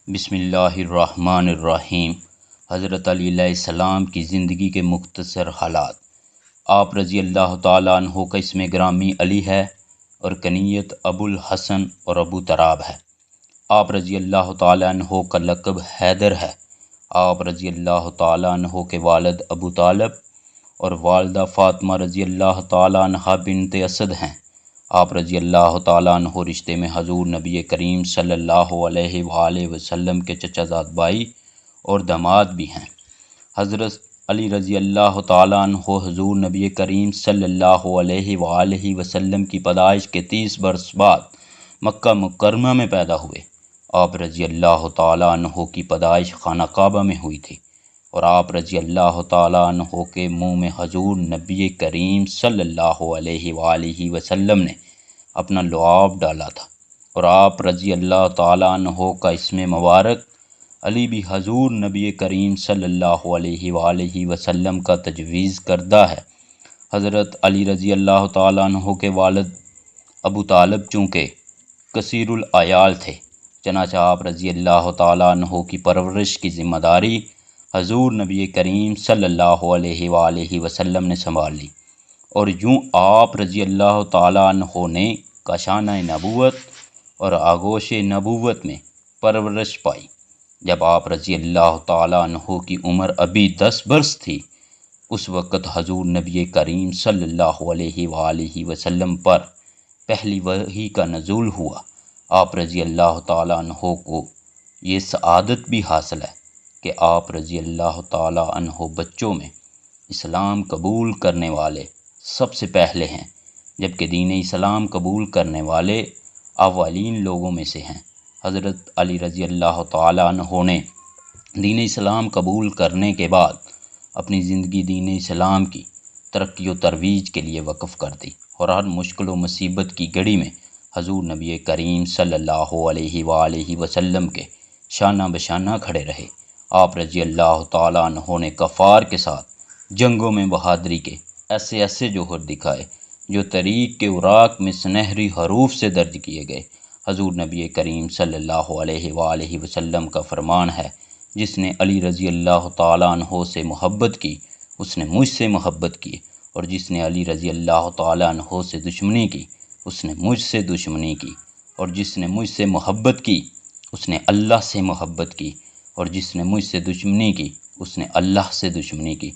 بسم اللہ الرحمن الرحیم۔ حضرت علی علیہ السلام کی زندگی کے مختصر حالات۔ آپ رضی اللہ تعالیٰ عنہ کا اسم گرامی علی ہے اور کنیت ابو الحسن اور ابو تراب ہے۔ آپ رضی اللہ تعالیٰ عنہ کا لقب حیدر ہے۔ آپ رضی اللہ تعالیٰ عنہ کے والد ابو طالب اور والدہ فاطمہ رضی اللہ تعالیٰ عنہ بنت اسد ہیں۔ آپ رضی اللہ تعالیٰ عنہ رشتے میں حضور نبی کریم صلی اللہ علیہ وآلہ وسلم کے چچا زاد بھائی اور داماد بھی ہیں۔ حضرت علی رضی اللہ تعالیٰ عنہ حضور نبی کریم صلی اللہ علیہ وآلہ وسلم کی پیدائش کے 30 برس بعد مکہ مکرمہ میں پیدا ہوئے۔ آپ رضی اللہ تعالیٰ عنہ کی پیدائش خانہ کعبہ میں ہوئی تھی اور آپ رضی اللہ تعالیٰ عنہ کے منہ میں حضور نبی کریم صلی اللہ علیہ وآلہ وسلم نے اپنا لعاب ڈالا تھا، اور آپ رضی اللہ تعالیٰ عنہ کا اسم مبارک علی بھی حضور نبی کریم صلی اللہ علیہ وآلہ وسلم کا تجویز کردہ ہے۔ حضرت علی رضی اللہ تعالیٰ عنہ کے والد ابو طالب چونکہ کثیر العیال تھے، چنانچہ آپ رضی اللہ تعالیٰ عنہ کی پرورش کی ذمہ داری حضور نبی کریم صلی اللہ علیہ وآلہ وسلم نے سنبھال لی، اور یوں آپ رضی اللہ تعالیٰ عنہ نے کاشانہ نبوت اور آغوش نبوت میں پرورش پائی۔ جب آپ رضی اللہ تعالیٰ عنہ کی عمر ابھی 10 برس تھی، اس وقت حضور نبی کریم صلی اللہ علیہ وآلہ وسلم پر پہلی وحی کا نزول ہوا۔ آپ رضی اللہ تعالیٰ عنہ کو یہ سعادت بھی حاصل ہے کہ آپ رضی اللہ تعالیٰ عنہ بچوں میں اسلام قبول کرنے والے سب سے پہلے ہیں، جبکہ دین اسلام قبول کرنے والے اولین لوگوں میں سے ہیں۔ حضرت علی رضی اللہ تعالیٰ عنہ نے دین اسلام قبول کرنے کے بعد اپنی زندگی دین اسلام کی ترقی و ترویج کے لیے وقف کر دی، اور ہر مشکل و مصیبت کی گھڑی میں حضور نبی کریم صلی اللہ علیہ وآلہ وسلم کے شانہ بشانہ کھڑے رہے۔ آپ رضی اللہ تعالیٰ عنہ نے کفار کے ساتھ جنگوں میں بہادری کے ایسے جوہر دکھائے جو تاریخ کے اوراق میں سنہری حروف سے درج کیے گئے۔ حضور نبی کریم صلی اللہ علیہ وآلہ وسلم کا فرمان ہے، جس نے علی رضی اللہ تعالیٰ عنہ سے محبت کی اس نے مجھ سے محبت کی، اور جس نے علی رضی اللہ تعالیٰ عنہ سے دشمنی کی اس نے مجھ سے دشمنی کی، اور جس نے مجھ سے محبت کی اس نے اللہ سے محبت کی، اور جس نے مجھ سے دشمنی کی اس نے اللہ سے دشمنی کی۔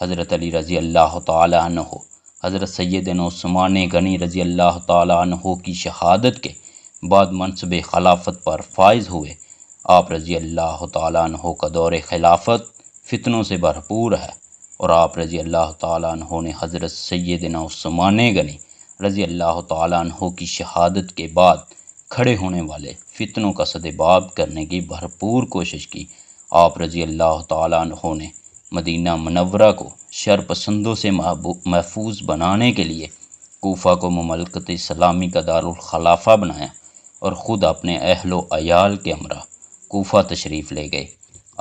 حضرت علی رضی اللہ تعالیٰ عنہ حضرت سیدنا عثمان غنی رضی اللہ تعالیٰ عنہ کی شہادت کے بعد منصب خلافت پر فائز ہوئے۔ آپ رضی اللہ تعالیٰ عنہ کا دور خلافت فتنوں سے بھرپور ہے، اور آپ رضی اللہ تعالیٰ عنہ نے حضرت سیدنا عثمان غنی رضی اللہ تعالیٰ عنہ کی شہادت کے بعد کھڑے ہونے والے فتنوں کا سدباب کرنے کی بھرپور کوشش کی۔ آپ رضی اللہ تعالیٰ عنہ نے مدینہ منورہ کو شر پسندوں سے محفوظ بنانے کے لیے کوفہ کو مملکت اسلامی کا دارالخلافہ بنایا، اور خود اپنے اہل و عیال کے ہمراہ کوفہ تشریف لے گئے۔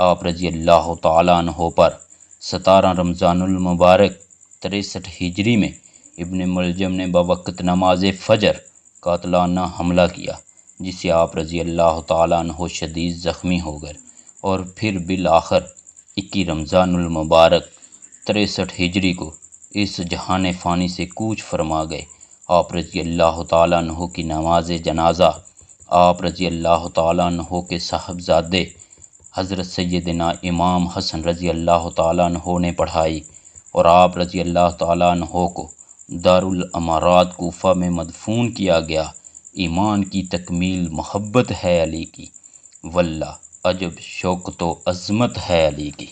آپ رضی اللہ تعالیٰ عنہ پر 17 رمضان المبارک 63 ہجری میں ابن ملجم نے بوقت نماز فجر قاتلانہ حملہ کیا، جس سے آپ رضی اللہ تعالیٰ عنہ شدید زخمی ہو گئے، اور پھر بالآخر 21 رمضان المبارک 63 ہجری کو اس جہان فانی سے کوچ فرما گئے۔ آپ رضی اللہ تعالیٰ عنہ کی نماز جنازہ آپ رضی اللہ تعالیٰ عنہ کے صاحبزادے حضرت سیدنا امام حسن رضی اللہ تعالیٰ عنہ نے پڑھائی، اور آپ رضی اللہ تعالیٰ عنہ کو دارالامارات کوفہ میں مدفون کیا گیا۔ ایمان کی تکمیل محبت ہے علی کی، واللہ عجب شوکت و عظمت ہے علی کی۔